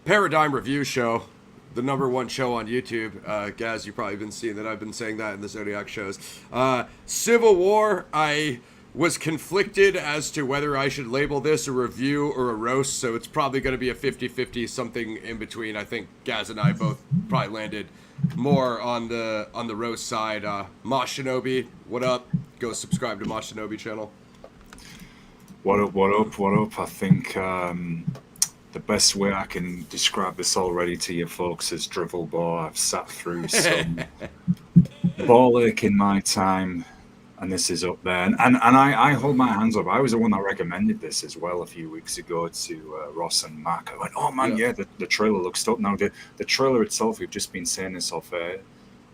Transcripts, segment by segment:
Paradigm Review Show, the #1 show on YouTube. Gaz, you've probably been seeing that I've been saying that in the Zodiac shows. Civil War, I was conflicted as to whether I should label this a review or a roast, so it's probably going to be a 50-50, something in between. I think Gaz and I both probably landed more on the roast side. Mosh Shinobi, what up? Go subscribe to Mosh Shinobi channel. What up, what up, what up? I think the best way I can describe this already to you folks is drivel ball. I've sat through some ball ache in my time, and this is up there. And I hold my hands up. I was the one that recommended this as well a few weeks ago to Ross and Mark. I went, oh man, yeah, the trailer looks dope. Now, the trailer itself, we've just been saying this off air,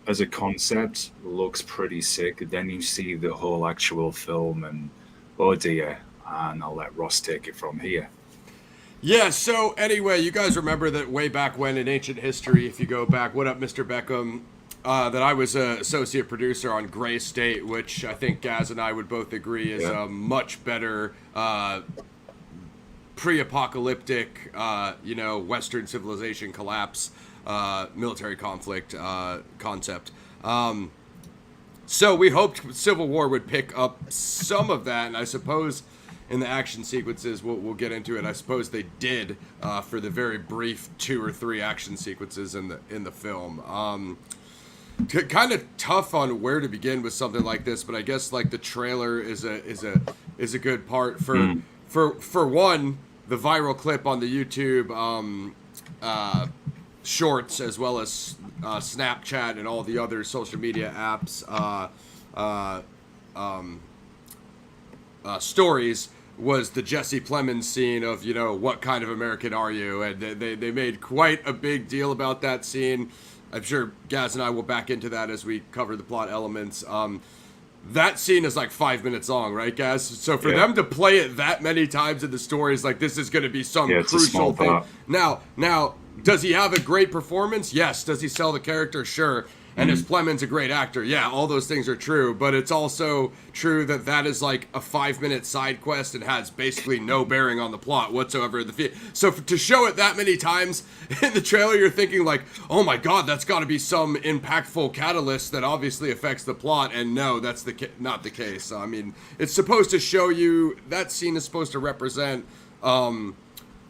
as a concept, looks pretty sick. Then you see the whole actual film, and oh dear. And I'll let Ross take it from here. Yeah, so anyway, you guys remember that way back when in ancient history, if you go back, what up, Mr. Beckham, that I was an associate producer on Gray State, which I think Gaz and I would both agree is a much better pre-apocalyptic, Western civilization collapse, military conflict concept. So we hoped Civil War would pick up some of that, and I suppose in the action sequences, we'll get into it. I suppose they did for the very brief 2 or 3 action sequences in the film. Kind of tough on where to begin with something like this, but I guess like the trailer is a good part for one, the viral clip on the YouTube shorts, as well as Snapchat and all the other social media apps stories, was the Jesse Plemons scene of, what kind of American are you? And they made quite a big deal about that scene. I'm sure Gaz and I will back into that as we cover the plot elements. That scene is like 5 minutes long, right, Gaz? So for them to play it that many times in the story is like, this is going to be some crucial thing. Now, does he have a great performance? Yes. Does he sell the character? Sure. And is Plemons a great actor? Yeah, all those things are true. But it's also true that is like a 5-minute side quest and has basically no bearing on the plot whatsoever. So to show it that many times in the trailer, you're thinking like, oh my God, that's got to be some impactful catalyst that obviously affects the plot. And no, that's not the case. I mean, it's supposed to show you, that scene is supposed to represent kind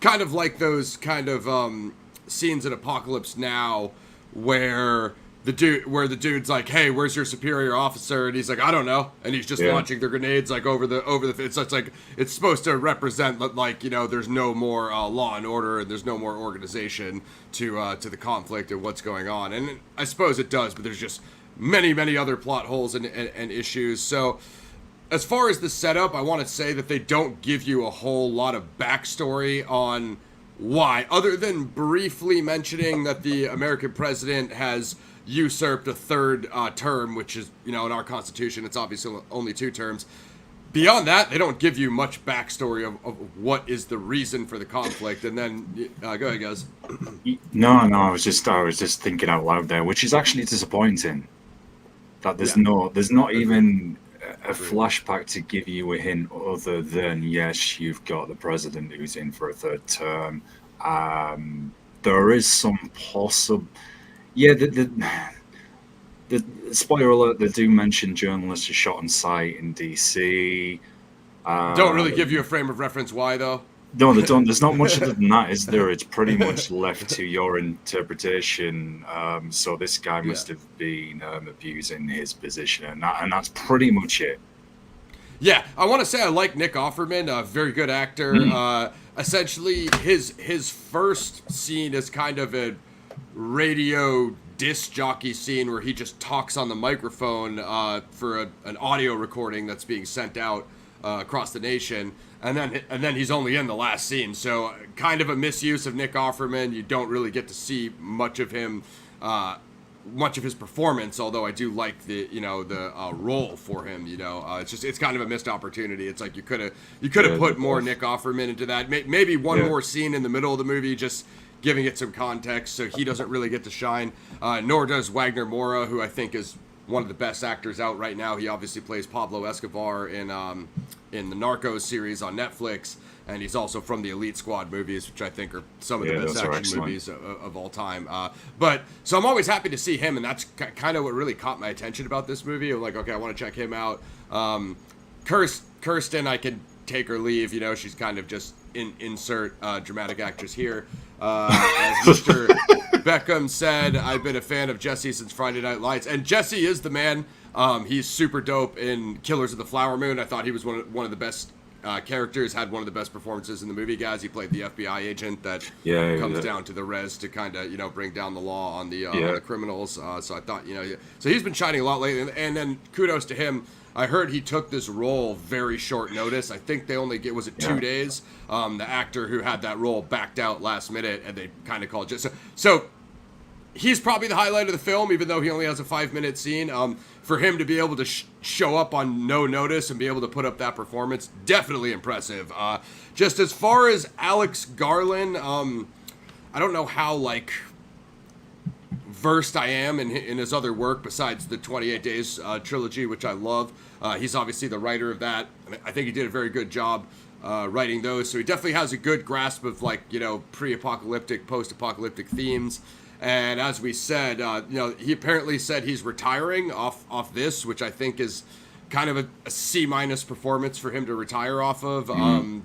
of like those kind of scenes in Apocalypse Now where the dude's like, hey, where's your superior officer? And he's like, I don't know. And he's just launching the grenades like over the it's like, it's supposed to represent like, there's no more law and order, and there's no more organization to the conflict and what's going on. And I suppose it does, but there's just many other plot holes and issues. So as far as the setup, I want to say that they don't give you a whole lot of backstory on why, other than briefly mentioning that the American president has usurped a third term, which is, in our Constitution, it's obviously only 2 terms. Beyond that, they don't give you much backstory of what is the reason for the conflict. And then, go ahead, guys. No, I was just thinking out loud there, which is actually disappointing. That there's not even a flashback to give you a hint other than, yes, you've got the president who's in for a 3rd term. There is some possible. Yeah, the spoiler alert, they do mention journalists are shot on site in DC. Don't really give you a frame of reference why, though. No, they don't. There's not much other than that, is there? It's pretty much left to your interpretation. So this guy must have been abusing his position, and that's pretty much it. Yeah, I want to say I like Nick Offerman, a very good actor. Essentially, his first scene is kind of a radio disc jockey scene where he just talks on the microphone for an audio recording that's being sent out across the nation, and then he's only in the last scene. So kind of a misuse of Nick Offerman. You don't really get to see much of him, much of his performance. Although I do like the role for him. It's kind of a missed opportunity. It's like you could have put more Nick Offerman into that. Maybe one more scene in the middle of the movie, just giving it some context, so he doesn't really get to shine. Nor does Wagner Moura, who I think is one of the best actors out right now. He obviously plays Pablo Escobar in the Narcos series on Netflix, and he's also from the Elite Squad movies, which I think are some of the best action movies of all time. But so I'm always happy to see him, and that's kind of what really caught my attention about this movie. I'm like, okay, I want to check him out. Kirstin, I can take or leave. You know, she's kind of just insert dramatic actress here. As Mr. Beckham said, I've been a fan of Jesse since Friday Night Lights, and Jesse is the man. He's super dope in Killers of the Flower Moon. I thought he was one of the best characters, had one of the best performances in the movie, guys. He played the FBI agent that comes down to the res to kind of, you know, bring down the law on the criminals. So I thought, you know, so he's been shining a lot lately. And then kudos to him. I heard he took this role very short notice. I think they only was it 2 days? The actor who had that role backed out last minute, and they kind of called it. So he's probably the highlight of the film, even though he only has a 5-minute scene. For him to be able to show up on no notice and be able to put up that performance, definitely impressive. Just as far as Alex Garland, I don't know how, like, versed I am in his other work besides the 28 Days trilogy, which I love. He's obviously the writer of that. I think he did a very good job writing those. So he definitely has a good grasp of, like, you know, pre-apocalyptic, post-apocalyptic themes. And as we said, you know, he apparently said he's retiring off this, which I think is kind of a C- performance for him to retire off of,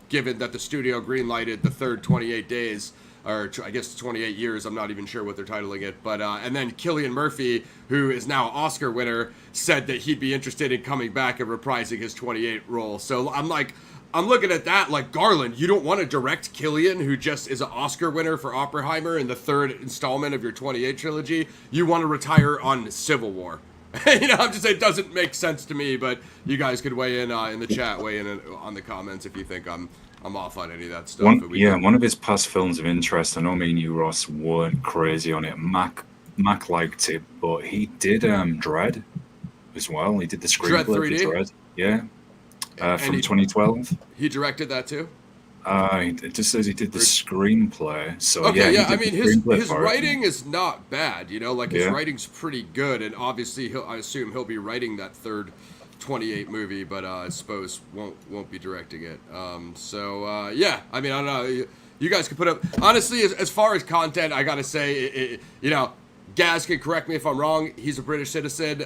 given that the studio greenlighted the third 28 Days, or I guess 28 years. I'm not even sure what they're titling it. But and then Cillian Murphy, who is now an Oscar winner, said that he'd be interested in coming back and reprising his 28 role. So I'm looking at that like, Garland, you don't want to direct Cillian, who just is an Oscar winner for Oppenheimer in the third installment of your 28 trilogy. You want to retire on Civil War. You know, I'm just saying it doesn't make sense to me, but you guys could weigh in the chat, weigh in on the comments if you think I'm off on any of that stuff. One of his past films of interest, I know me and you, Ross, weren't crazy on it. Mac liked it, but he did Dread as well. He did the screenplay for Dread. Yeah. From 2012. He directed that too? It just says he did the screenplay. So okay, yeah. I mean, his writing is not bad. You know, like his writing's pretty good, and obviously I assume he'll be writing that third 28 movie, but I suppose won't be directing it. Yeah. I mean, I don't know. You guys can put up. Honestly, as far as content, I gotta say, you know, Gaz can correct me if I'm wrong. He's a British citizen.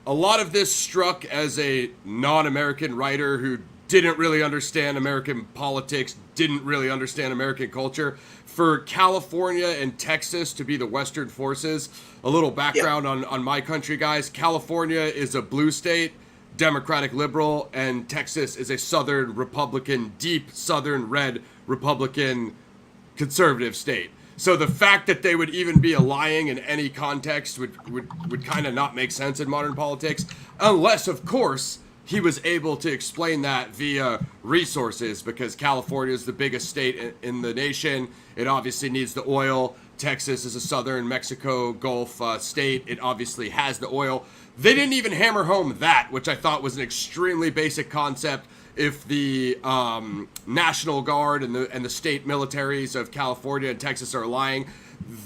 A lot of this struck as a non-American writer who didn't really understand American politics, didn't really understand American culture. For California and Texas to be the Western forces, a little background on my country, guys. California is a blue state, Democratic liberal, and Texas is a Southern Republican, deep Southern red Republican conservative state. So the fact that they would even be allying in any context would kind of not make sense in modern politics, unless, of course, he was able to explain that via resources, because California is the biggest state in the nation. It obviously needs the oil. Texas is a southern Mexico Gulf state. It obviously has the oil. They didn't even hammer home that, which I thought was an extremely basic concept. If the National Guard and the state militaries of California and Texas are lying,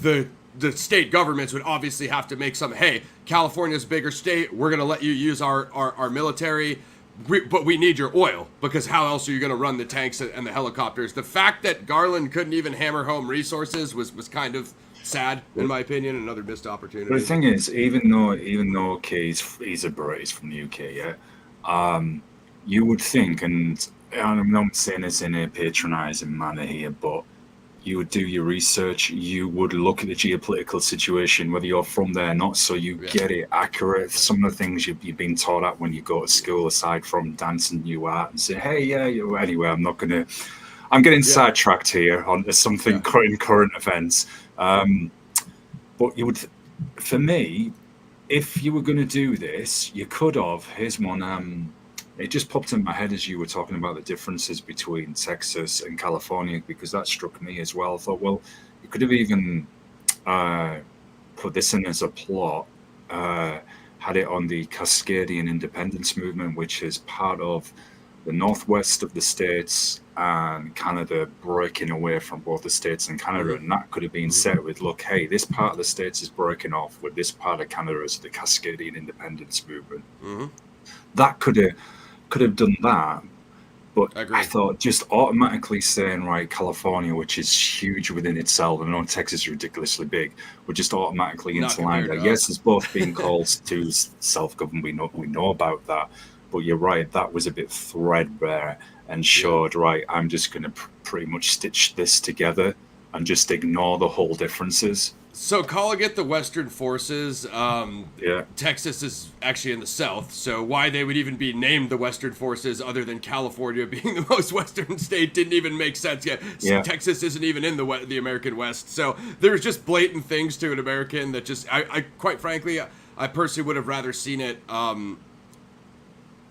the state governments would obviously have to make some, hey, California's a bigger state, we're going to let you use our military, but we need your oil, because how else are you going to run the tanks and the helicopters? The fact that Garland couldn't even hammer home resources was kind of sad, in my opinion, another missed opportunity. But the thing is, even though okay, he's a Brit, he's from the UK, you would think, and I'm not saying this in a patronising manner here, but you would do your research, you would look at the geopolitical situation, whether you're from there or not, so you get it accurate. Some of the things you've been taught at when you go to school, aside from dancing new art, and say, hey, anyway, I'm getting sidetracked here on something in current events. But you would, for me, if you were going to do this, you could have, here's one, it just popped in my head as you were talking about the differences between Texas and California, because that struck me as well. I thought, well, you could have even put this in as a plot, had it on the Cascadian independence movement, which is part of the northwest of the states and Canada breaking away from both the states and Canada, and that could have been set with, look, hey, this part of the states is breaking off with this part of Canada as the Cascadian independence movement. That could have done that. But I thought just automatically saying, right, California, which is huge within itself, and I know Texas is ridiculously big, would just automatically into line that, yes, it's both being called to self-govern. We know about that. But you're right, that was a bit threadbare and showed, right, I'm just going to pretty much stitch this together and just ignore the whole differences. So calling it the Western Forces, Texas is actually in the South, so why they would even be named the Western Forces other than California being the most Western state didn't even make sense yet. Yeah. Texas isn't even in the American West, so there's just blatant things to an American that just, I quite frankly, I personally would have rather seen it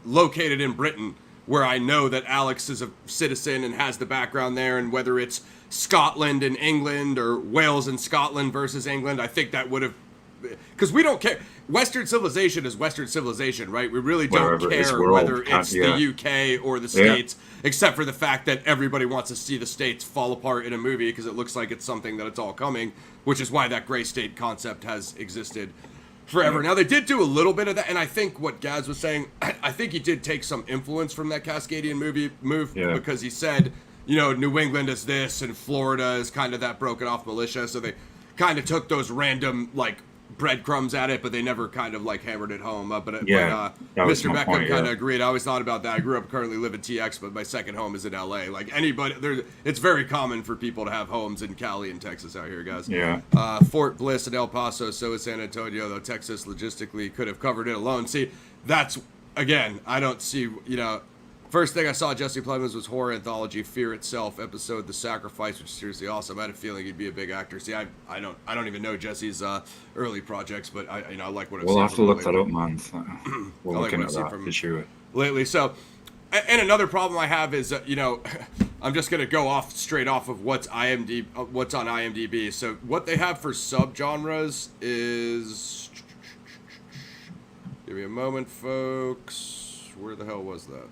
located in Britain, where I know that Alex is a citizen and has the background there, and whether it's Scotland and England or Wales and Scotland versus England, I think that would have, because we don't care. Western civilization is Western civilization, right? We really don't care whether it's the UK or the States, except for the fact that everybody wants to see the States fall apart in a movie because it looks like it's something that it's all coming, which is why that gray state concept has existed forever. Now, they did do a little bit of that, and I think what Gaz was saying, I think he did take some influence from that Cascadian move because he said, you know, New England is this, and Florida is kind of that broken off militia, so they kind of took those random, like, breadcrumbs at it, but they never kind of, like, hammered it home. But Mr. Beckham kind of agreed. I always thought about that. I currently live in TX, but my second home is in LA. Like, it's very common for people to have homes in Cali and Texas out here, guys. Yeah. Fort Bliss and El Paso, so is San Antonio, though Texas logistically could have covered it alone. See, that's, again, I don't see, you know, first thing I saw Jesse Plemons was horror anthology Fear Itself episode The Sacrifice, which is seriously awesome. I had a feeling he'd be a big actor. See, I don't even know Jesse's early projects, but I like what I've seen. We'll have to look that up, man. We're looking at that for sure lately. So, and another problem I have is you know, I'm just gonna go straight off of what's on IMDb. So what they have for subgenres is, give me a moment, folks. Where the hell was that?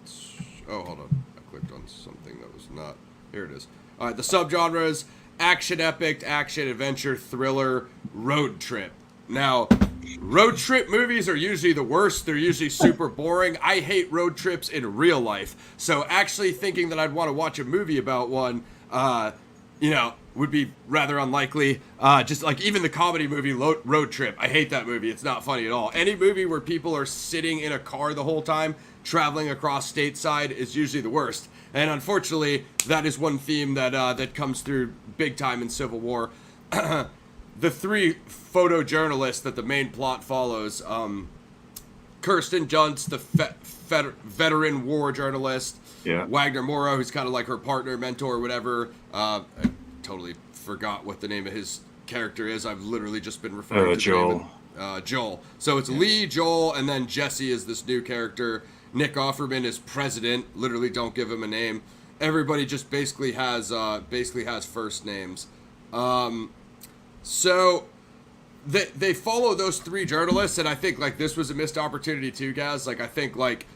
Oh, hold on. I clicked on something that was not. Here it is. All right, the subgenres: action epic, action adventure, thriller, road trip. Now, road trip movies are usually the worst. They're usually super boring. I hate road trips in real life. So actually thinking that I'd want to watch a movie about one, you know, would be rather unlikely. Just like even the comedy movie Road Trip. I hate that movie. It's not funny at all. Any movie where people are sitting in a car the whole time, traveling across stateside, is usually the worst. And unfortunately, that is one theme that comes through big time in Civil War. The three photojournalists that the main plot follows, Kirstin Dunst, the veteran war journalist, Wagner Moura, who's kind of like her partner, mentor, whatever. I totally forgot what the name of his character is. I've literally just been referring to Joel. Joel. So it's Lee, Joel, and then Jesse is this new character. Nick Offerman is president. Literally, don't give him a name. Everybody just basically has first names. So they follow those three journalists, and I think like this was a missed opportunity too, guys. Like I think like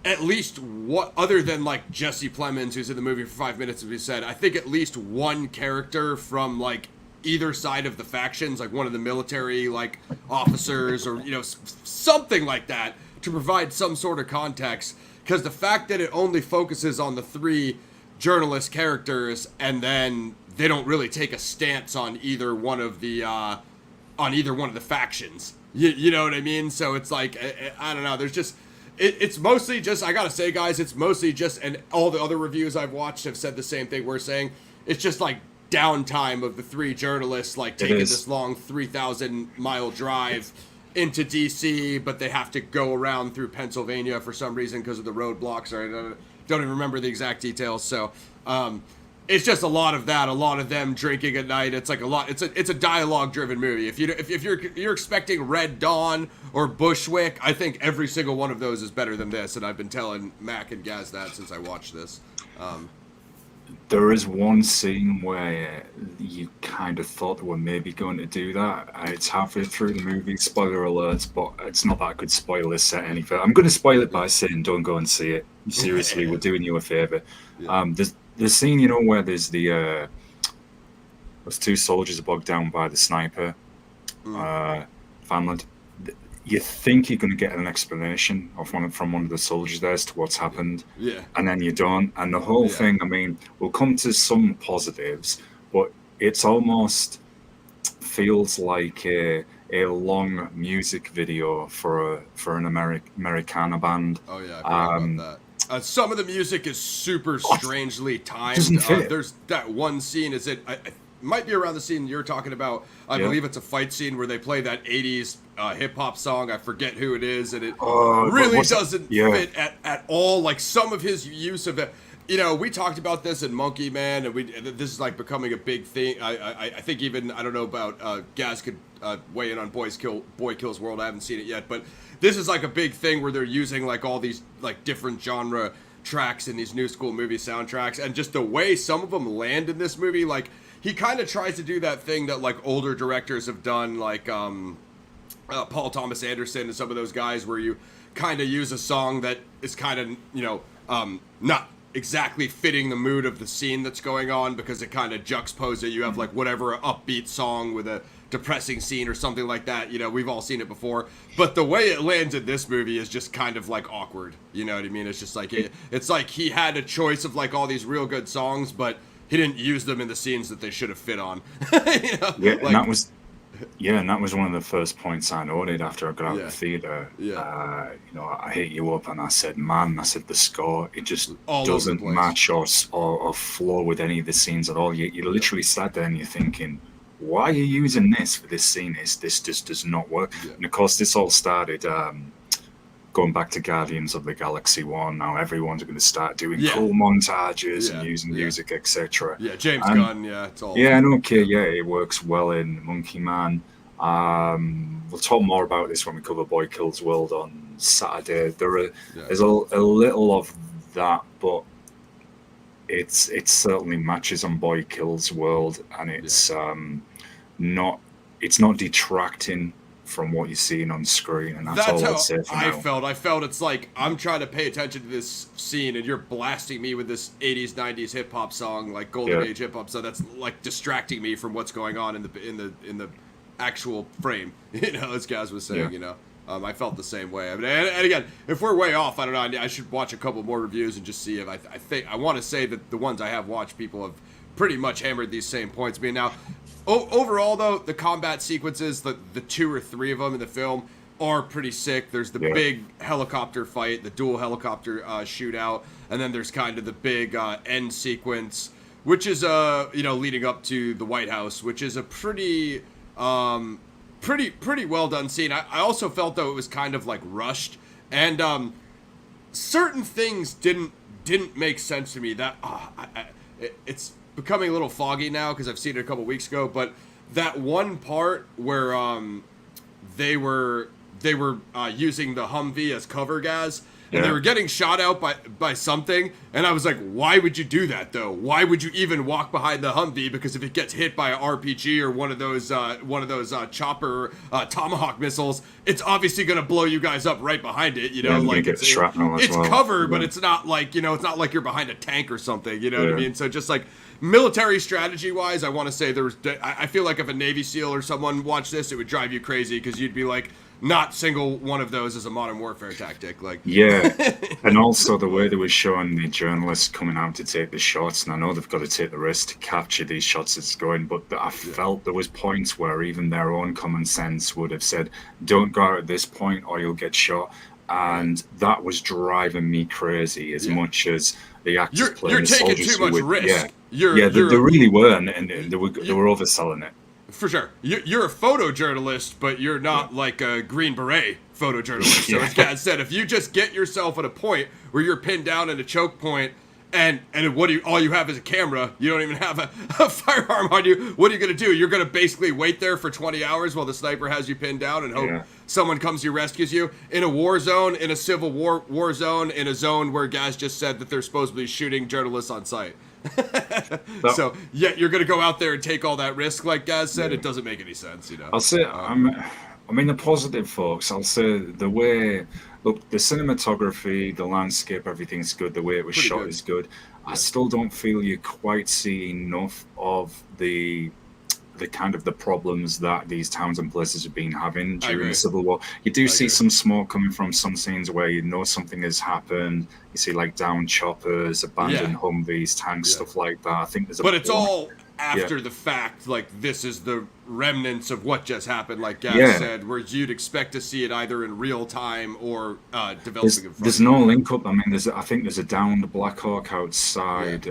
at least what other than like Jesse Plemons, who's in the movie for 5 minutes, as we said, I think at least one character from like either side of the factions, like one of the military like officers or, you know, something like that to provide some sort of context. Because the fact that it only focuses on the three journalist characters and then they don't really take a stance on either one of the factions. You know what I mean? So it's like, I don't know. There's just, it's mostly just, I gotta say, guys, it's mostly just, and all the other reviews I've watched have said the same thing we're saying. It's just like downtime of the three journalists, like taking this long 3,000-mile drive into DC, but they have to go around through Pennsylvania for some reason because of the roadblocks. Or I don't even remember the exact details. So, it's just a lot of that, a lot of them drinking at night. It's like a lot. It's a dialogue-driven movie. If you're expecting Red Dawn or Bushwick, I think every single one of those is better than this. And I've been telling Mac and Gaz that since I watched this. There is one scene where you kind of thought they were maybe going to do that. It's halfway through the movie, spoiler alerts, but it's not that I could spoil this set any further. I'm going to spoil it by saying don't go and see it. Seriously, we're doing you a favor. Yeah. There's the scene, you know, where there's those two soldiers are bogged down by the sniper, Vanland. You think you're going to get an explanation from one of the soldiers there as to what's happened, and then you don't. And the whole thing, I mean, we'll come to some positives, but it's almost feels like a long music video for an Americana band. Oh yeah, I forgot about that. Some of the music is super strangely timed. Doesn't fit. There's that one scene. I might be around the scene you're talking about. I believe it's a fight scene where they play that 80s hip hop song. I forget who it is, and it really doesn't fit at all. Like some of his use of it. You know, we talked about this in Monkey Man, and this is like becoming a big thing. I think even, I don't know about Gaz could weigh in on Boy Kills World. I haven't seen it yet, but this is like a big thing where they're using like all these like different genre tracks in these new school movie soundtracks, and just the way some of them land in this movie, like he kind of tries to do that thing that like older directors have done, like Paul Thomas Anderson and some of those guys, where you kind of use a song that is kind of, you know, not exactly fitting the mood of the scene that's going on, because it kind of juxtaposes it. You have like whatever upbeat song with a depressing scene or something like that. You know, we've all seen it before, but the way it lands in this movie is just kind of like awkward. You know what I mean? It's just like it's like he had a choice of like all these real good songs, but he didn't use them in the scenes that they should have fit on. You know? Yeah, like, and that was one of the first points I noted after I got out of the theater. You know, I hit you up and I said, man, the score, it just doesn't match or flow with any of the scenes at all. You literally sat there and you're thinking, why are you using this for this scene? This just does not work. And of course, this all started going back to Guardians of the Galaxy 1. Now everyone's going to start doing cool montages and using music, etc. Yeah, James Gunn, it's all. Yeah, and it works well in Monkey Man. We'll talk more about this when we cover Boy Kills World on Saturday. There's a little of that, but it certainly matches on Boy Kills World, and it's not detracting from what you're seeing on screen, and that's all I'd say for now. I felt it's like I'm trying to pay attention to this scene, and you're blasting me with this 80s, 90s hip hop song, like Golden Age hip hop. So that's like distracting me from what's going on in the actual frame. You know, as Gaz was saying. You know, I felt the same way. I mean, and again, if we're way off, I don't know. I should watch a couple more reviews and just see if I want to say that the ones I have watched, people have pretty much hammered these same points. I mean, now. Overall, though, the combat sequences, the 2 or 3 of them in the film, are pretty sick. There's the big helicopter fight, the dual helicopter shootout, and then there's kind of the big end sequence, which is leading up to the White House, which is a pretty well done scene. I also felt though it was kind of like rushed, and certain things didn't make sense to me. That it's becoming a little foggy now because I've seen it a couple weeks ago, but that one part where they were using the Humvee as cover gas, and they were getting shot out by something, and I was like, why would you do that though? Why would you even walk behind the Humvee? Because if it gets hit by an RPG or one of those chopper Tomahawk missiles, it's obviously going to blow you guys up right behind it. You know, like it's shrapnel as well. Cover, but it's not like, it's not like you're behind a tank or something. You know what I mean? So just like military strategy wise, I want to say I feel like if a Navy SEAL or someone watched this, it would drive you crazy, because you'd be like, not single one of those is a modern warfare tactic. Like, and also the way they were showing the journalists coming out to take the shots, and I know they've got to take the risk to capture these shots as it's going, but I felt there was points where even their own common sense would have said, don't go out at this point or you'll get shot. And that was driving me crazy as much as the actors playing the soldiers. You're taking too much risk. They really were, and they were overselling it. For sure. You're a photojournalist, but you're not like a Green Beret photojournalist. So as Gad said, if you just get yourself at a point where you're pinned down at a choke point, and all you have is a camera, you don't even have a firearm on you, what are you going to do? You're going to basically wait there for 20 hours while the sniper has you pinned down and hope someone comes to you, rescues you. In a war zone, in a civil war zone, in a zone where Gaz just said that they're supposed to be shooting journalists on sight. That, So yet you're going to go out there and take all that risk, like Gaz said. yeah. It doesn't make any sense, you know. I'll say, I mean, the positive, folks. I'll say the way, look, the cinematography, the landscape, everything's good. The way it was Pretty shot good. is good. I Yeah. still don't feel you quite see enough of the kind of the problems that these towns and places have been having I during agree. the Civil War. You do I see agree. some smoke coming from some scenes where you know something has happened. You see like down choppers, Yeah. abandoned Humvees, tanks, Yeah. stuff like that. I think there's a But it's point. all Yeah, after the fact. Like, this is the remnants of what just happened, like Gaz yeah. said, where you'd expect to see it either in real time or developing There's in front there's of you. no You know? link up. I mean, I think there's a downed Black Hawk Yeah. outside,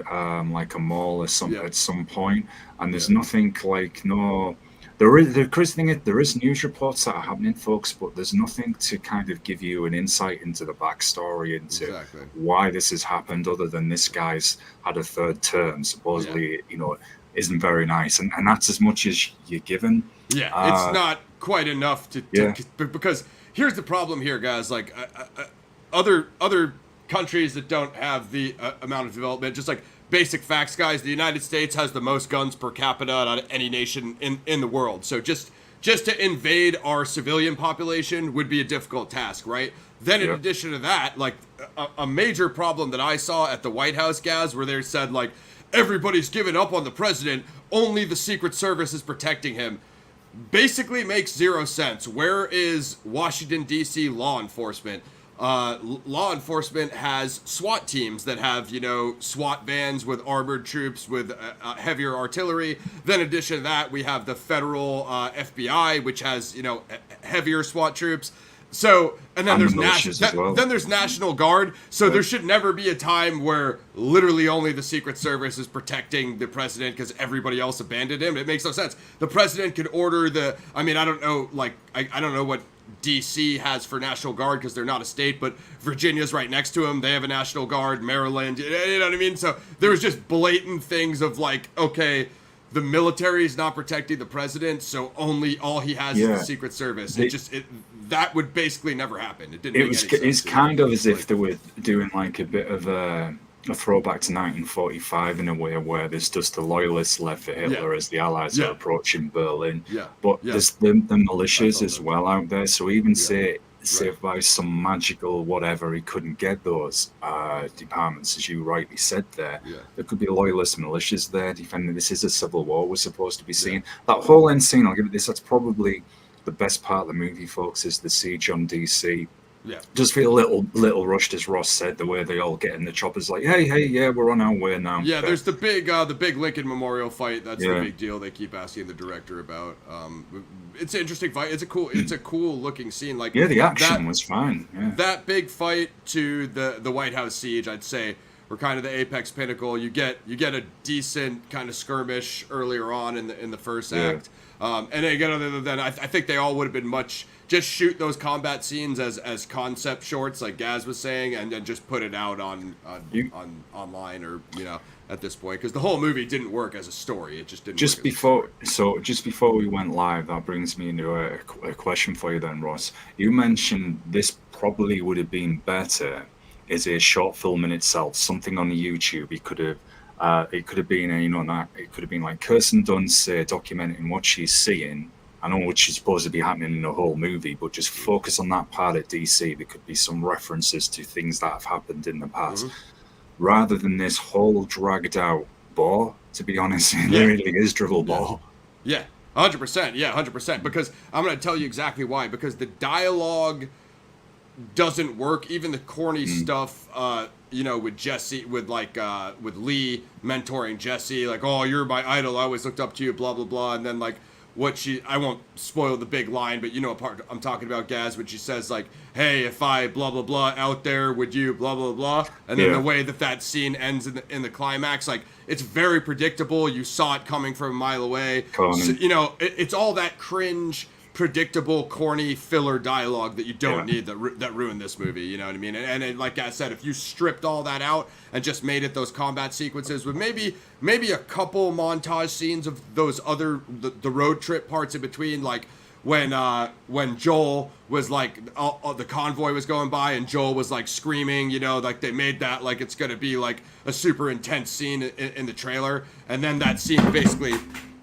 like a mall or some Yeah. at some point, and there's Yeah. nothing like no. The crazy thing is there is news reports that are happening, folks, but there's nothing to kind of give you an insight into the backstory, into Exactly. why this has happened, other than this guy's had a third term. Yeah. Supposedly, isn't very nice, and that's as much as you're given. Yeah. It's Uh, not quite enough to yeah, because here's the problem here, guys. Like, other countries that don't have the amount of development, just like basic facts, guys. The United States has the most guns per capita out of any nation in the world. So just to invade our civilian population would be a difficult task, right? Then in yeah, addition to that, like a major problem that I saw at the White House, guys, where they said like everybody's given up on the president, only the Secret Service is protecting him, basically makes zero sense. Where is Washington, D.C. law enforcement? Law enforcement has SWAT teams that have, SWAT vans with armored troops with heavier artillery. Then, in addition to that, we have the federal FBI, which has, heavier SWAT troops. So, and then and the there's militias as well. then there's National Guard. So Yeah. there should never be a time where literally only the Secret Service is protecting the president because everybody else abandoned him. It makes no sense. The president could order I mean, I don't know, like, I don't know what DC has for National Guard because they're not a state, but Virginia's right next to him. They have a National Guard. Maryland, you know what I mean? So there was just blatant things of like, okay, the military is not protecting the president, so all he has is Yeah, the Secret Service. they, That would basically never happen. It didn't it make was any it's sense, you know? kind of as if Like, they were doing like a bit of a throwback to 1945 in a way, where there's just the loyalists left for yeah, Hitler as the Allies are yeah, approaching Berlin, yeah, but yeah. there's the I militias thought as so. well out there. So even Yeah, say right. by some magical whatever he couldn't get those departments, as you rightly said Yeah, there could be loyalist militias there defending. This is a civil war we're supposed to be yeah, seeing. That whole end scene, I'll give it this. That's probably the best part of the movie, folks, is the siege on DC. yeah. Just feel a little rushed, as Ross said, the way they all get in the choppers, like, hey, yeah, we're on our way now. Yeah, Okay. there's the big Lincoln Memorial fight. That's the Yeah, big deal. They keep asking the director about. It's an interesting fight. It's a cool looking scene. Like yeah, the that action was fine. Yeah, that big fight to the White House siege, I'd say, were kind of the apex pinnacle. You get a decent kind of skirmish earlier on in the first yeah. act, and then again, other than I think they all would have been much. Just shoot those combat scenes as concept shorts, like Gaz was saying, and then just put it out You on online or at this point, because the whole movie didn't work as a story. It just didn't work just as a story. before we went live, that brings me into a question for you then, Ross. You mentioned this probably would have been better as a short film in itself, something on YouTube. It could have been it could have been like Kirstin Dunst documenting what she's seeing. I know what she's supposed to be happening in the whole movie, but just focus on that part at DC. There could be some references to things that have happened in the past, Hmm. rather than this whole dragged out bore. To be honest, it Yeah, really is drivel yeah, bore. yeah, 100%. Yeah, 100%. Because I'm gonna tell you exactly why. Because the dialogue doesn't work. Even the corny Mm, stuff, with Jesse, with Lee mentoring Jesse, like, oh, you're my idol. I always looked up to you, blah blah blah. And then like I won't spoil the big line, but you know what part I'm talking about, Gaz, when she says like, hey, if I blah blah blah out there, would you blah blah blah? And then the yeah, way that scene ends in the climax, like it's very predictable. You saw it coming from a mile away. So, Conan. it's all that cringe, predictable, corny filler dialogue that you don't Yeah, need that ruined this movie. You know what I mean? And like I said, if you stripped all that out and just made it those combat sequences with maybe a couple montage scenes of those other the road trip parts in between, like when Joel was like the convoy was going by and Joel was like screaming, you know, like they made that like it's gonna be like a super intense scene in the trailer, and then that scene basically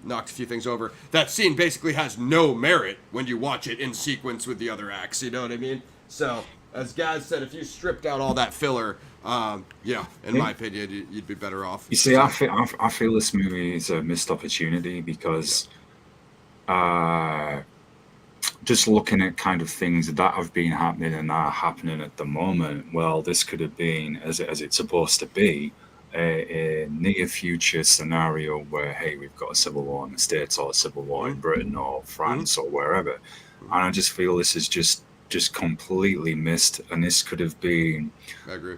knocked a few things over. That scene basically has no merit when you watch it in sequence with the other acts. You know what I mean? So, as Gaz said, if you stripped out all that filler, in my opinion, you'd be better off. You see, I feel this movie is a missed opportunity because just looking at kind of things that have been happening and are happening at the moment, well, this could have been, as it's supposed to be, a near future scenario where, hey, we've got a civil war in the States or a civil war in Britain or France or wherever. And I just feel this is just completely missed. And this could have been, I agree.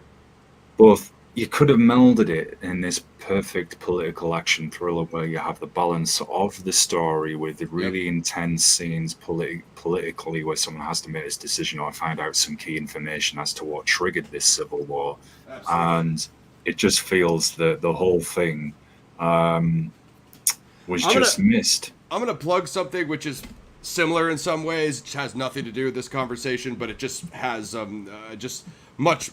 Both, you could have melded it in this perfect political action thriller where you have the balance of the story with the really intense scenes politically where someone has to make this decision or find out some key information as to what triggered this civil war. Absolutely. And it just feels that the whole thing was missed. I'm going to plug something which is similar in some ways. It has nothing to do with this conversation, but it just has just much...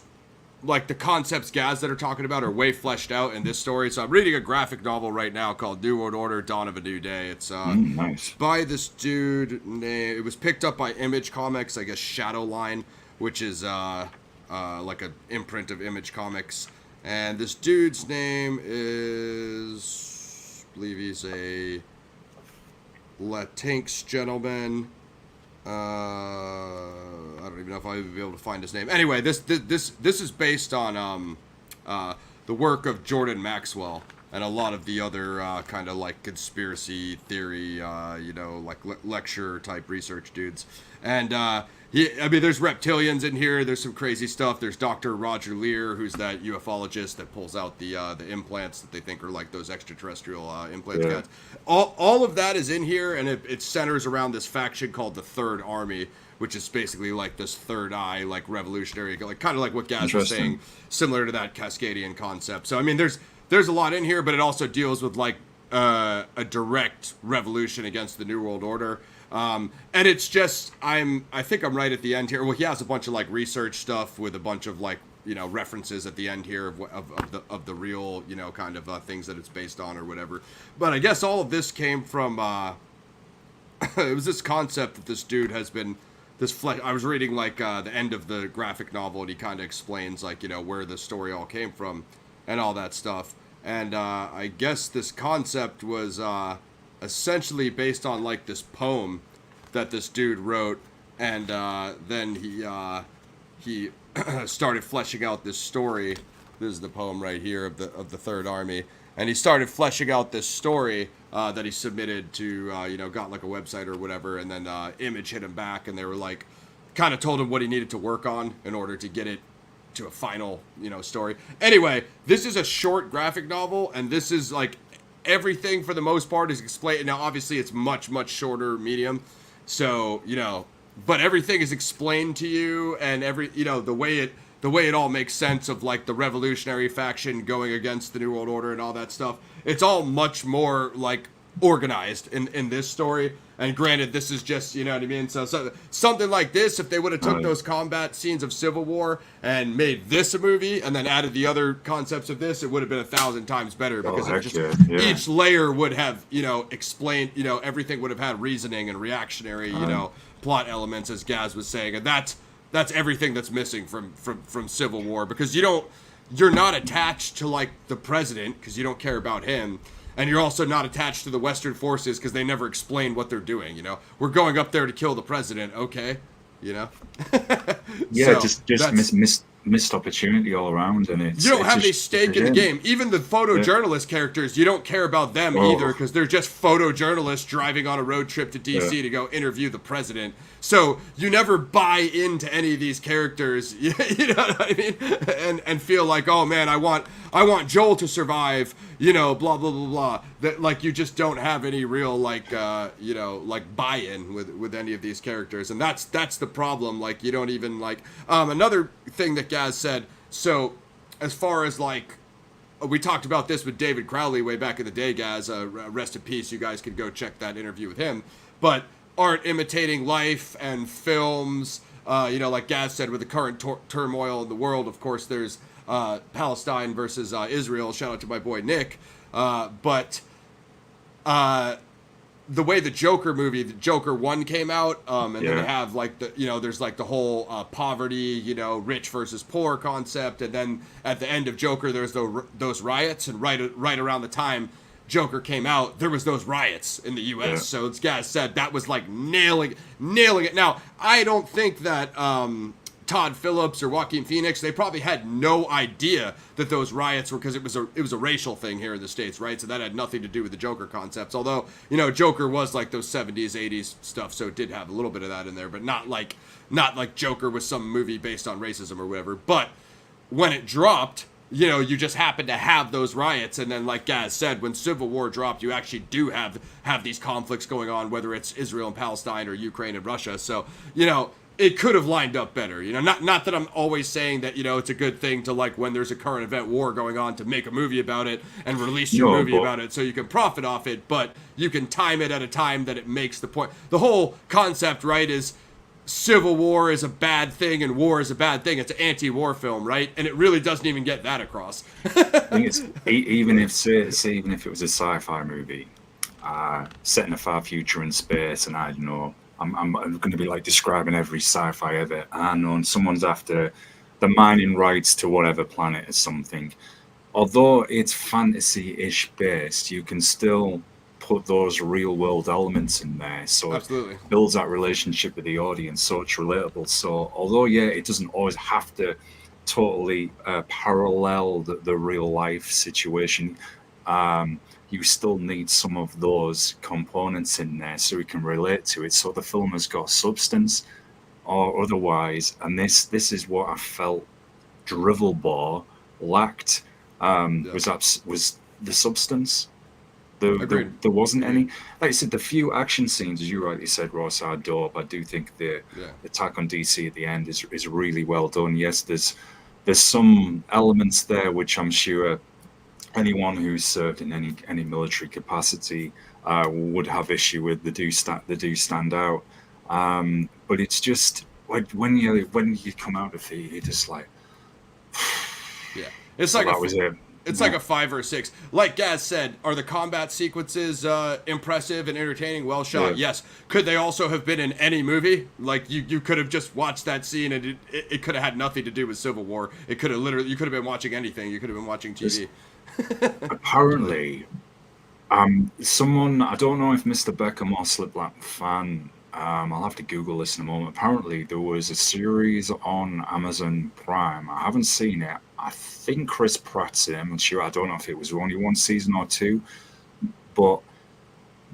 like the concepts Gaz that are talking about are way fleshed out in this story. So I'm reading a graphic novel right now called New World Order, Dawn of a New Day. It's nice. By this dude named, it was picked up by Image Comics, I guess Shadowline, which is like an imprint of Image Comics. And this dude's name is, I believe he's a Latinx gentleman. I don't even know if I'll be able to find his name. Anyway, this is based on the work of Jordan Maxwell and a lot of the other kind of like conspiracy theory, like lecture type research dudes. And there's reptilians in here. There's some crazy stuff. There's Dr. Roger Lear, who's that ufologist that pulls out the implants that they think are like those extraterrestrial implants. Yeah. All of that is in here, and it centers around this faction called the Third Army, which is basically like this third eye, like revolutionary, like kind of like what Gaz was saying, similar to that Cascadian concept. So I mean, there's a lot in here, but it also deals with like a direct revolution against the New World Order. And it's just, I think I'm right at the end here. Well, he has a bunch of like research stuff with a bunch of like, references at the end here of the real, kind of things that it's based on or whatever. But I guess all of this came from, it was this concept that this dude has been, I was reading like the end of the graphic novel, and he kind of explains like, where the story all came from and all that stuff. And I guess this concept was essentially based on like this poem that this dude wrote, and then he started fleshing out this story. This is the poem right here of the Third Army, and he started fleshing out this story that he submitted to got like a website or whatever, and then Image hit him back, and they were like kind of told him what he needed to work on in order to get it to a final story. Anyway, this is a short graphic novel, and this is like everything for the most part is explained. Now obviously it's much shorter medium, so but everything is explained to you, and the way it all makes sense of like the revolutionary faction going against the New World Order and all that stuff. It's all much more like organized in this story. And granted, this is just, you know what I mean? So something like this, if they would have took those combat scenes of Civil War and made this a movie and then added the other concepts of this, it would have been 1,000 times better, because each layer would have, explained, everything would have had reasoning and reactionary, plot elements, as Gaz was saying. And that's everything that's missing from Civil War, because you're not attached to like the president because you don't care about him. And you're also not attached to the Western forces because they never explain what they're doing. We're going up there to kill the president. Okay, Yeah, so just missed opportunity all around, and you don't have any stake in the game. Even the photojournalist characters, you don't care about them either, because they're just photojournalists driving on a road trip to DC to go interview the president. So you never buy into any of these characters, you know what I mean? And feel like, oh man, I want Joel to survive, blah blah blah blah. That like you just don't have any real like like buy-in with any of these characters, and that's the problem. Like you don't even like another thing that Gaz said. So as far as like we talked about this with David Crowley way back in the day, Gaz, rest in peace. You guys could go check that interview with him. But aren't imitating life and films. Like Gaz said, with the current turmoil in the world, of course, there's Palestine versus Israel. Shout out to my boy Nick. But the way the Joker movie, the Joker 1 came out, and then they have like there's like the whole poverty, rich versus poor concept, and then at the end of Joker, there's those riots, and right around the time Joker came out, there was those riots in the U.S. Yeah. So as Gaz said, that was like nailing it. Now, I don't think that Todd Phillips or Joaquin Phoenix, they probably had no idea that those riots were, because it was a racial thing here in the States, right? So that had nothing to do with the Joker concepts. Although, Joker was like those 70s, 80s stuff, so it did have a little bit of that in there, but not like Joker was some movie based on racism or whatever. But when it dropped, you just happen to have those riots, and then like Gaz said, when Civil War dropped, you actually do have these conflicts going on, whether it's Israel and Palestine or Ukraine and Russia. So, it could have lined up better. Not that I'm always saying that, it's a good thing to, like, when there's a current event war going on, to make a movie about it and release your movie about it so you can profit off it, but you can time it at a time that it makes the point. The whole concept, right, is Civil War is a bad thing and war is a bad thing. It's an anti-war film, right? And it really doesn't even get that across. I think it's even if it was a sci-fi movie set in a far future in space, and I don't know, I'm going to be like describing every sci-fi ever. I know, and someone's after the mining rights to whatever planet or something. Although it's fantasy-ish based, you can still put those real-world elements in there, so absolutely it builds that relationship with the audience, so it's relatable. So although it doesn't always have to totally parallel the real life situation, you still need some of those components in there so we can relate to it, so the film has got substance or otherwise. And this is what I felt Drivelball lacked, was the substance. There wasn't any. Like I said, the few action scenes, as you rightly said, Ross, are dope. I do think the attack on DC at the end is really well done. Yes, there's some elements there which I'm sure anyone who's served in any military capacity would have issue with. They do stand out. But it's just when you come out of it, you're just like, it's like that was it. It's like a 5 or a 6. Like Gaz said, are the combat sequences impressive and entertaining? Well shot, yes. Could they also have been in any movie? Like, you could have just watched that scene, and it could have had nothing to do with Civil War. It could have you could have been watching anything. You could have been watching TV. Apparently, someone, I don't know if Mr. Beckham or Slip Black fan, I'll have to Google this in a moment. Apparently, there was a series on Amazon Prime. I haven't seen it. I think Chris Pratt's in it. I'm not sure. I don't know if it was only one season or two. But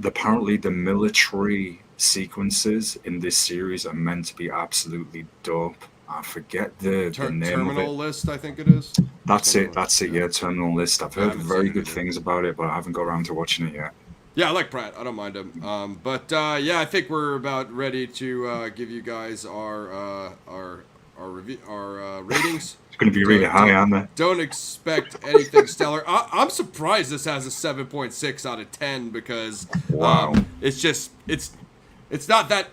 apparently, the military sequences in this series are meant to be absolutely dope. I forget the name of it. Terminal List, I think it is. That's it. Yeah, Terminal List. I've heard very good things about it, but I haven't got around to watching it yet. Yeah, I like Pratt. I don't mind him. But I think we're about ready to give you guys our review, our ratings. It's going to be really high, aren't they? Don't expect anything stellar. I'm surprised this has a 7.6 out of 10 because it's not that.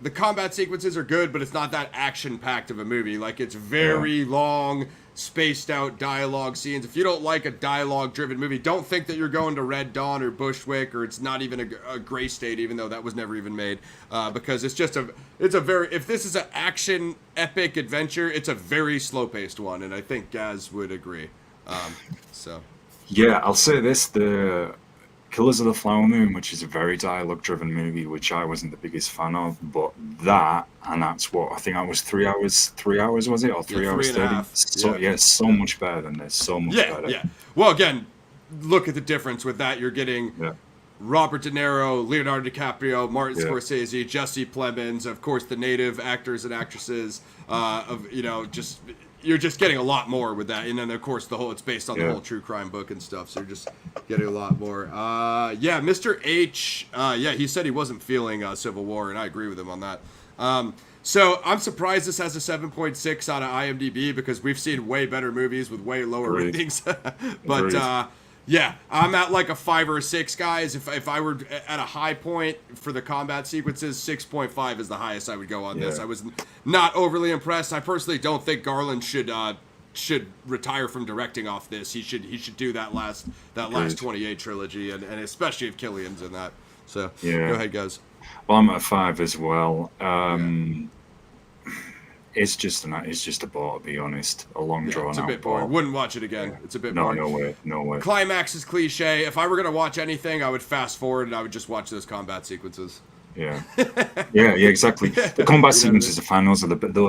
The combat sequences are good, but it's not that action-packed of a movie. Like, it's very long, spaced-out dialogue scenes. If you don't like a dialogue-driven movie, don't think that you're going to Red Dawn or Bushwick, or it's not even a Gray State, even though that was never even made. Because if this is an action epic adventure, it's a very slow-paced one, and I think Gaz would agree. Yeah, I'll say this, the Killers of the Flower Moon, which is a very dialogue-driven movie, which I wasn't the biggest fan of, but that's what, I think that was 3 hours, was it? Or 3 hours 30? So much better than this, so much better. Yeah. Well, again, look at the difference with that. You're getting Robert De Niro, Leonardo DiCaprio, Martin Scorsese, Jesse Plemons, of course, the native actors and actresses, you're just getting a lot more with that. And then, of course, it's based on the whole true crime book and stuff, so you're just getting a lot more. Mr. H, he said he wasn't feeling Civil War, and I agree with him on that. So I'm surprised this has a 7.6 out of IMDb because we've seen way better movies with way lower ratings. But Yeah, I'm at like a 5 or a 6, guys. If I were at a high point for the combat sequences, 6.5 is the highest I would go on this. Yeah. I was not overly impressed. I personally don't think Garland should retire from directing off this. He should do that last 28 trilogy, and especially if Killian's in that. So Yeah. go ahead, guys. Well, I'm at a 5 as well. It's just a bore, to be honest. A long drawn out. It's a bit boring. Wouldn't watch it again. It's a bit boring. No way. Climax is cliche. If I were gonna watch anything, I would fast forward and I would just watch those combat sequences. Yeah, exactly. The combat sequences are fine. Those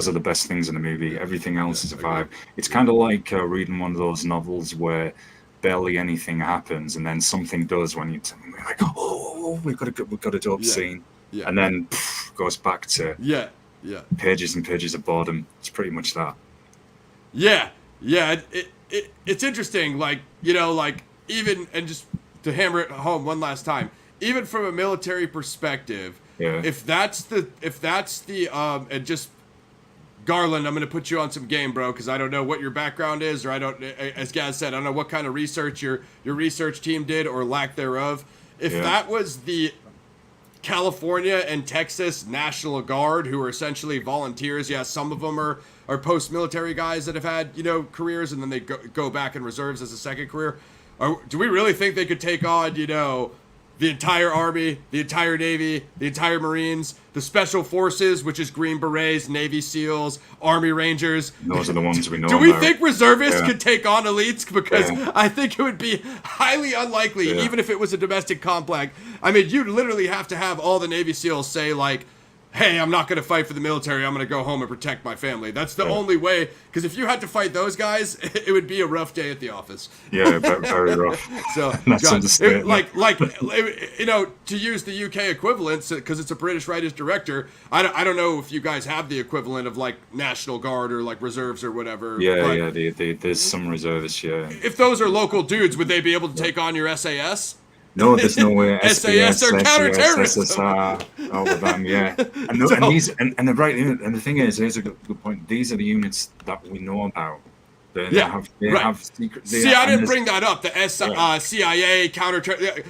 are the best things in the movie. Everything else is a 5. It's kind of like reading one of those novels where barely anything happens, and then something does when you're like, oh, we've got a dope scene, and then goes back to pages and pages of boredom. It's pretty much that. It's interesting, like, you know, like, even, and just to hammer it home one last time, even from a military perspective, if that's the and just Garland, I'm going to put you on some game, bro, because I don't know what your background is, or I don't, as Gaz said, I don't know what kind of research your research team did or lack thereof. If that was the California and Texas National Guard, who are essentially volunteers, some of them are post-military guys that have had, you know, careers, and then they go back in reserves as a second career. Do we really think they could take on, you know, the entire Army, the entire Navy, the entire Marines, the Special Forces, which is Green Berets, Navy SEALs, Army Rangers? Those are the ones we know. Do we think reservists could take on elites? Because I think it would be highly unlikely, even if it was a domestic conflict. I mean, you'd literally have to have all the Navy SEALs say, like, hey, I'm not going to fight for the military. I'm going to go home and protect my family. That's the only way. Because if you had to fight those guys, it would be a rough day at the office. Yeah, very rough. So, that's John, like you know, to use the UK equivalent, because it's a British writer's director, I don't know if you guys have the equivalent of, like, National Guard or, like, reserves or whatever. There's some reservists, If those are local dudes, would they be able to take on your SAS? No, there's no way. SAS or counterterrorism. SSR, all of them, and they're right. And the thing is, here's a good point. These are the units that we know about. They have secret. I didn't bring that up. The CIA counterterrorism.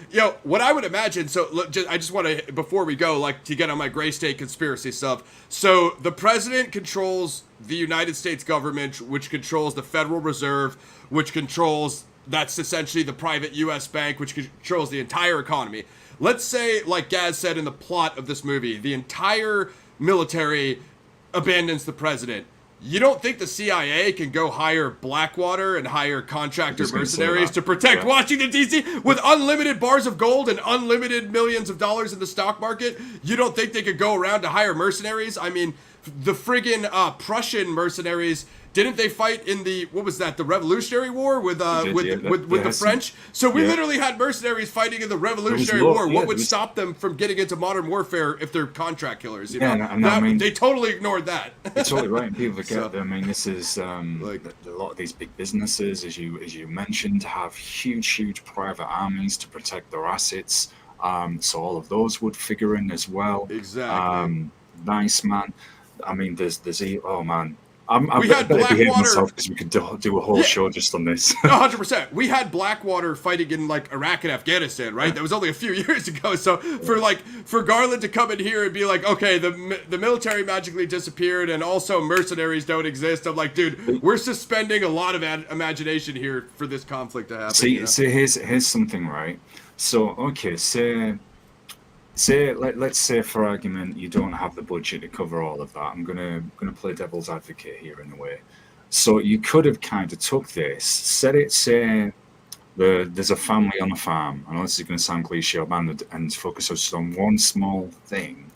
What I would imagine. So I just want to, before we go, like, to get on my gray state conspiracy stuff. So the president controls the United States government, which controls the Federal Reserve, which controls. That's essentially the private U.S. bank, which controls the entire economy. Let's say, like Gaz said in the plot of this movie, the entire military abandons the president. You don't think the CIA can go hire Blackwater and hire contractor mercenaries to protect Washington, D.C. with unlimited bars of gold and unlimited millions of dollars in the stock market? You don't think they could go around to hire mercenaries? I mean, the friggin' Prussian mercenaries, didn't they fight in the Revolutionary War with the French? So we literally had mercenaries fighting in the Revolutionary War. What would stop them from getting into modern warfare if they're contract killers? You know? I mean, they totally ignored that. You're totally right. And people forget that. I mean, this is like a lot of these big businesses, as you mentioned, have huge private armies to protect their assets. So all of those would figure in as well. Exactly. Nice, man. I mean, there's oh man. We had Blackwater because we could do a whole show just on this. 100%. We had Blackwater fighting in, like, Iraq and Afghanistan, right? That was only a few years ago. So for Garland to come in here and be like, okay, the military magically disappeared and also mercenaries don't exist. I'm like, dude, we're suspending a lot of imagination here for this conflict to happen. See, here's something, right? So okay, let's say for argument you don't have the budget to cover all of that. I'm gonna play devil's advocate here in a way. So you could have kind of took this, say there's a family on a farm. I know this is going to sound cliche, and focus just on one small thing.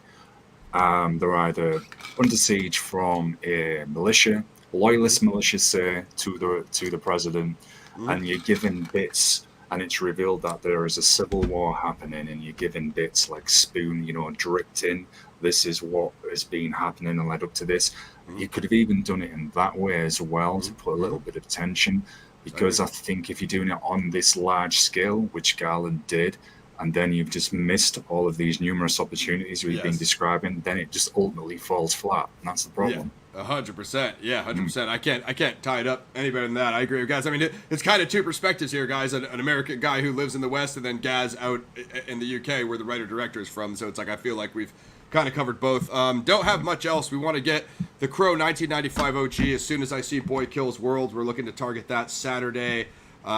They're either under siege from a militia, loyalist militia, say, to the president, and you're given bits. And it's revealed that there is a civil war happening, and you're given bits like spoon, dripped in. This is what has been happening and led up to this. You could have even done it in that way as well to put a little bit of tension, because I think if you're doing it on this large scale, which Garland did, and then you've just missed all of these numerous opportunities we've been describing, then it just ultimately falls flat, and that's the problem. 100%. Yeah, 100%. I can't tie it up any better than that. I agree with Gaz. I mean, it's kind of two perspectives here, guys. An American guy who lives in the West, and then Gaz out in the UK, where the writer-director is from. So it's like I feel like we've kind of covered both. Don't have much else. We want to get The Crow 1995 OG as soon as I see Boy Kills World. We're looking to target that Saturday. Then,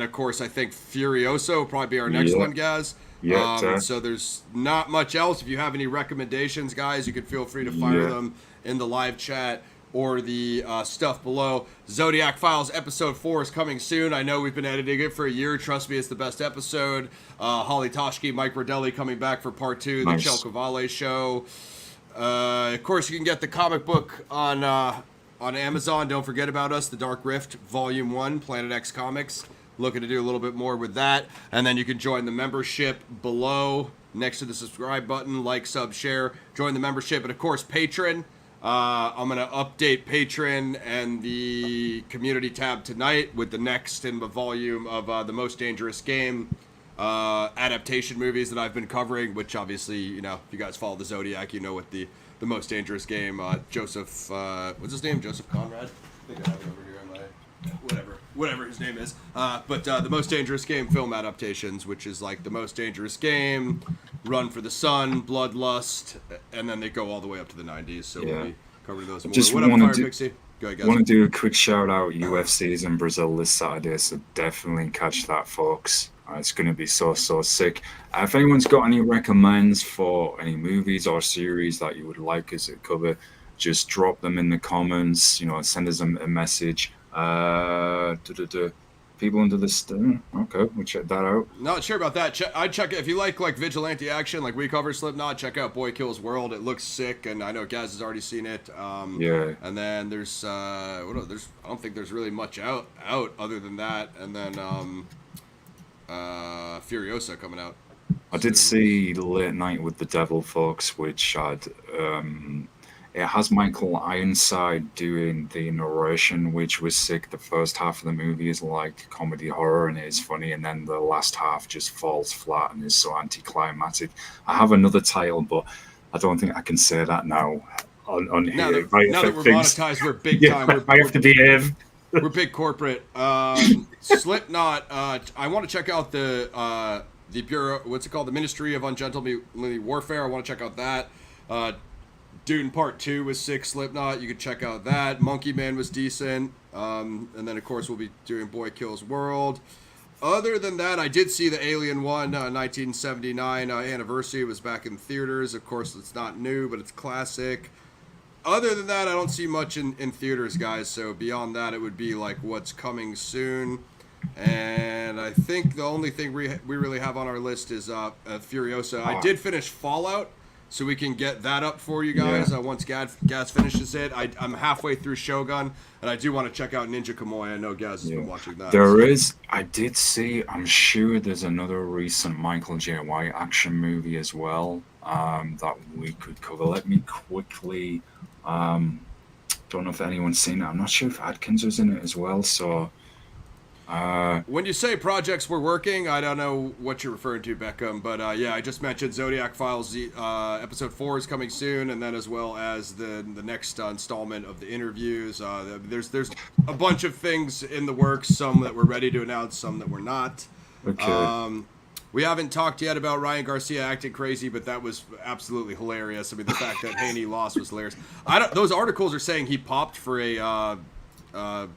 of course, I think Furioso will probably be our next one, Gaz. Yeah, so there's not much else. If you have any recommendations, guys, you can feel free to fire them in the live chat or the stuff below. Zodiac Files Episode 4 is coming soon. I know we've been editing it for a year. Trust me, it's the best episode. Holly Toshke, Mike Rodelli coming back for part 2, the Chel Cavalli show. Of course, you can get the comic book on Amazon. Don't forget about us, The Dark Rift, Volume 1, Planet X Comics. Looking to do a little bit more with that. And then you can join the membership below, next to the subscribe button, like, sub, share. Join the membership. And, of course, Patreon. I'm going to update Patreon and the community tab tonight with the next in the volume of The Most Dangerous Game adaptation movies that I've been covering, which obviously, you know, if you guys follow the Zodiac, you know what the Most Dangerous Game, Joseph, what's his name? Joseph Conrad? I think I have it over here in my, whatever his name is. But The Most Dangerous Game film adaptations, which is like The Most Dangerous Game, Run for the Sun, Bloodlust, and then they go all the way up to the 90s. So we'll be covering those more. Just what up, wanna Fire do- Pixie? Go ahead, guys. want to do a quick shout out. UFC is in Brazil this Saturday, so definitely catch that, folks. It's going to be so sick. If anyone's got any recommends for any movies or series that you would like us to cover, just drop them in the comments. You know, send us a message. People under the okay, we'll check that out. Not sure about that. I'd check it if you like vigilante action, like we cover Slipknot. Check out Boy Kills World. It looks sick, and I know Gaz has already seen it. And then there's I don't think there's really much out other than that. And then Furiosa coming out. I did see Late Night with the Devil, folks, which it has Michael Ironside doing the narration, which was sick. The first half of the movie is like comedy horror and it is funny, and then the last half just falls flat and is so anticlimactic. I have another title, but I don't think I can say that now on now here. that we're monetized, we're big time. I have to behave. We're big corporate. Slipknot. I want to check out the Bureau. What's it called? The Ministry of Ungentlemanly Warfare. I want to check out that. Dune Part 2 was sick. Slipknot. You could check out that. Monkey Man was decent. And then, of course, we'll be doing Boy Kills World. Other than that, I did see the Alien 1 1979 anniversary. It was back in theaters. Of course, it's not new, but it's classic. Other than that, I don't see much in theaters, guys. So beyond that, it would be like what's coming soon. And I think the only thing we really have on our list is Furiosa. I did finish Fallout, so we can get that up for you guys once Gaz finishes it. I'm halfway through Shogun, and I do want to check out Ninja Kamui. I know Gaz has been watching that. I did see, I'm sure there's another recent Michael J. White action movie as well that we could cover. Let me quickly, don't know if anyone's seen it. I'm not sure if Adkins was in it as well, so... when you say projects we're working, I don't know what you're referring to, Beckham, but I just mentioned Zodiac Files episode 4 is coming soon, and then as well as the next installment of the interviews. There's a bunch of things in the works, some that we're ready to announce, some that we're not. Okay. We haven't talked yet about Ryan Garcia acting crazy, but that was absolutely hilarious. I mean, the fact that Haney lost was hilarious. Those articles are saying he popped for a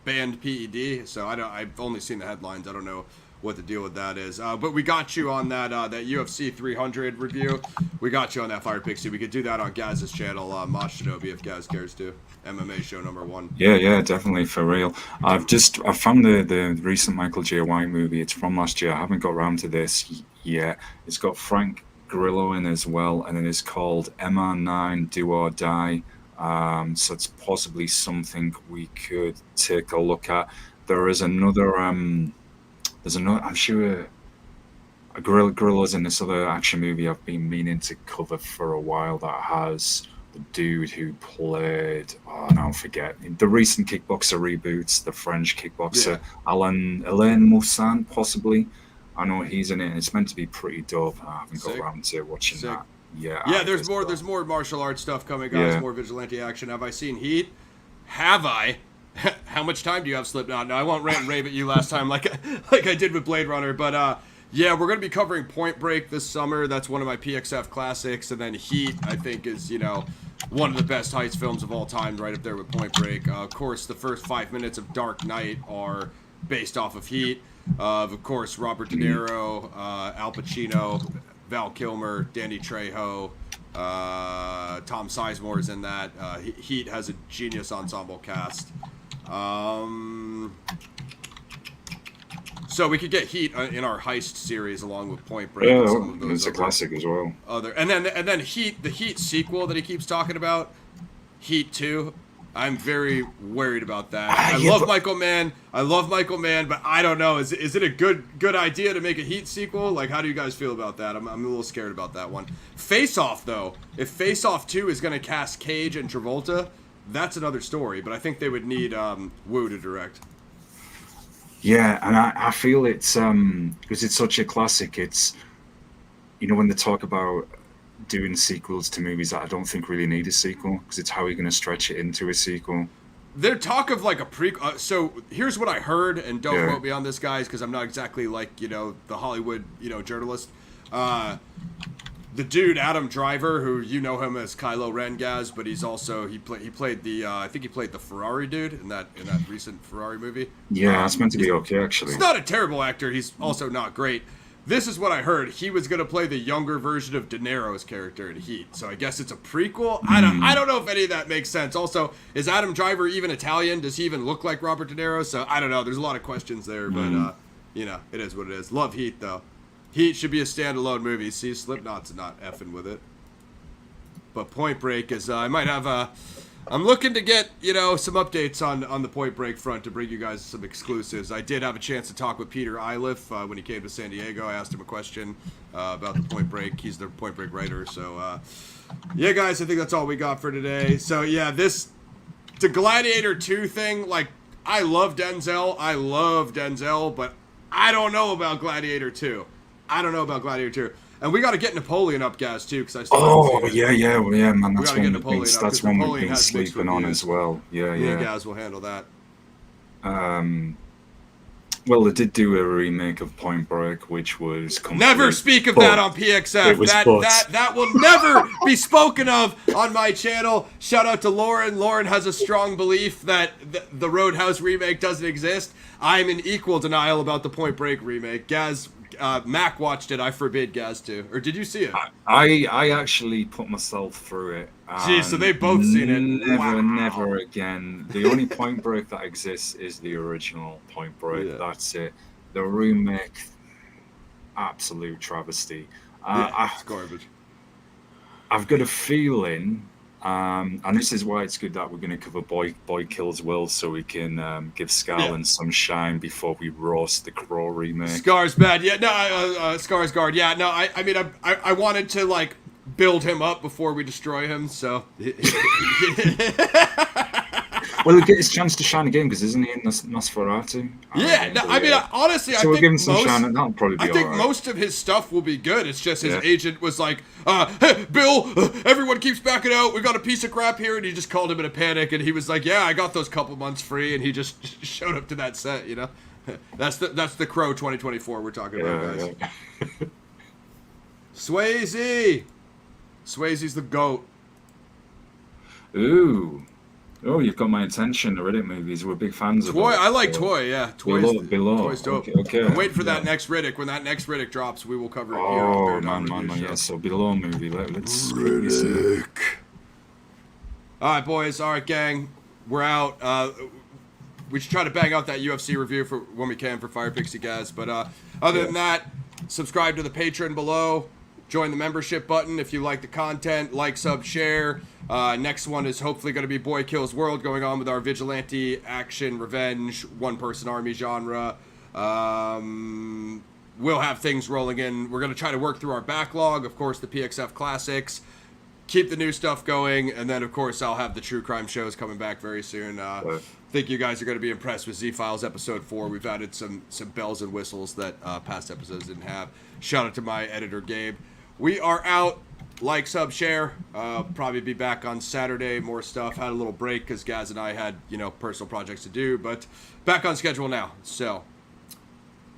banned PED, so I've only seen the headlines. I don't know what the deal with that is. But we got you on that UFC 300 review. We got you on that, Fire Pixie. We could do that on Gaz's channel, Mosh Shinobi, if Gaz cares to. MMA show number 1. Yeah, definitely, for real. I found the recent Michael J. White movie. It's from last year. I haven't got around to this yet. It's got Frank Grillo in as well, and it is called MR9 Do or Die. So it's possibly something we could take a look at. There is another, I'm sure Gorilla's in this other action movie I've been meaning to cover for a while that has the dude who played, I forget, the recent Kickboxer reboots, the French Kickboxer, Alain Moussin, possibly. I know he's in it, and it's meant to be pretty dope. I haven't got around to watching that. Yeah. Yeah, there's more martial arts stuff coming, guys. Yeah. More vigilante action. Have I seen Heat? Have I? How much time do you have, Slipknot? No, I won't rant and rave at you last time like I did with Blade Runner. But yeah, we're gonna be covering Point Break this summer. That's one of my PXF classics. And then Heat, I think, is one of the best heist films of all time, right up there with Point Break. Of course, the first 5 minutes of Dark Knight are based off of Heat. Of course, Robert De Niro, Al Pacino, Val Kilmer, Danny Trejo, Tom Sizemore's in that. Heat has a genius ensemble cast. So we could get Heat in our heist series along with Point Break. Yeah, and some of those it's a classic as well. And then Heat, the Heat sequel that he keeps talking about, Heat 2. I'm very worried about that. I love Michael Mann, but I don't know. Is it a good idea to make a Heat sequel? Like, how do you guys feel about that? I'm a little scared about that one. Face Off, though, if Face Off 2 is going to cast Cage and Travolta, that's another story. But I think they would need Wu to direct. Yeah, and I feel it's because it's such a classic. It's when they talk about doing sequels to movies that I don't think really need a sequel, because it's how you're going to stretch it into a sequel. Their talk of like a prequel. So here's what I heard, and don't quote me on this, guys, because I'm not exactly like the Hollywood journalist. The dude Adam Driver, who you know him as Kylo Ren, Gaz, but he's also he played the I think he played the Ferrari dude in that recent Ferrari movie. Yeah, that's meant to be okay actually. He's not a terrible actor. He's also not great. This is what I heard. He was going to play the younger version of De Niro's character in Heat. So I guess it's a prequel. I don't know if any of that makes sense. Also, is Adam Driver even Italian? Does he even look like Robert De Niro? So I don't know. There's a lot of questions there, but it is what it is. Love Heat though. Heat should be a standalone movie. See, Slipknot's not effing with it. But Point Break is. I might have I'm looking to get some updates on the Point Break front to bring you guys some exclusives. I did have a chance to talk with Peter Iliff when he came to San Diego. I asked him a question about the Point Break. He's the Point Break writer. So yeah, guys, I think that's all we got for today. So yeah, the Gladiator 2 thing. Like, I love Denzel, but I don't know about Gladiator 2. And we got to get Napoleon up, guys, too, because I still man. That's one we've been sleeping on as well. Yeah. Guys will handle that. Well, they did do a remake of Point Break, which was never speak of that on PXF. That will never be spoken of on my channel. Shout out to Lauren. Lauren has a strong belief that the Roadhouse remake doesn't exist. I'm in equal denial about the Point Break remake. Gaz, Mac watched it. I forbid Gaz to. Or did you see it? I actually put myself through it. Geez, so they've both seen it. Never again. The only Point Break that exists is the original Point Break. Yeah. That's it. The remake, absolute travesty. It's garbage. I've got a feeling, and this is why it's good that we're going to cover Boy Kills Will, so we can give Scarlett some shine before we roast the Crow remake. Scar's bad. Yeah, no, Skarsgård. Yeah, no, I mean, I wanted to, like, build him up before we destroy him, so... Well, he'll get his chance to shine again, because isn't he in Nosferatu? Honestly, so we'll give him some shine, that'll probably be I think most of his stuff will be good. It's just his agent was like, hey, Bill, everyone keeps backing out. We got a piece of crap here. And he just called him in a panic. And he was like, yeah, I got those couple months free. And he just showed up to that set, That's the Crow 2024 we're talking about, guys. Yeah. Swayze's the GOAT. Ooh. Oh, you've got my attention. The Riddick movies. We're big fans of Toy. I like Toy, yeah. Toy's dope. Okay. I'm waiting for that next Riddick. When that next Riddick drops, we will cover it here. Oh, man. Yeah, so Below movie. Let's Riddick. All right, boys. All right, gang. We're out. We should try to bang out that UFC review for when we can for Fire Pixie guys. But other than that, subscribe to the Patreon below. Join the membership button if you like the content. Like, sub, share. Next one is hopefully going to be Boy Kills World, going on with our vigilante, action, revenge, one-person army genre. We'll have things rolling in. We're going to try to work through our backlog. Of course, the PXF Classics. Keep the new stuff going. And then, of course, I'll have the true crime shows coming back very soon. I think you guys are going to be impressed with Z-Files Episode 4. We've added some bells and whistles that past episodes didn't have. Shout out to my editor, Gabe. We are out. like, sub, share. Probably be back on Saturday. More stuff. Had a little break because Gaz and I had, personal projects to do, but back on schedule now. So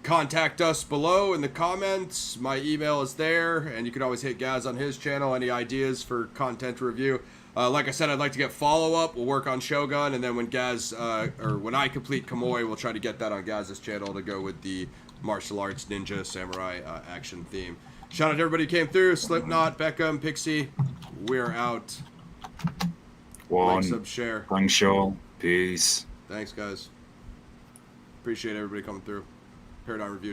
contact us below in the comments. My email is there, and you can always hit Gaz on his channel. Any ideas for content review? Like I said, I'd like to get follow-up. We'll work on Shogun, and then when Gaz, or when I complete Kamoi, we'll try to get that on Gaz's channel to go with the martial arts, ninja, samurai action theme. Shout out to everybody who came through. Slipknot, Beckham, Pixie. We're out. One. Like, sub, share. Thanks, y'all. Peace. Thanks, guys. Appreciate everybody coming through. Paradigm Review.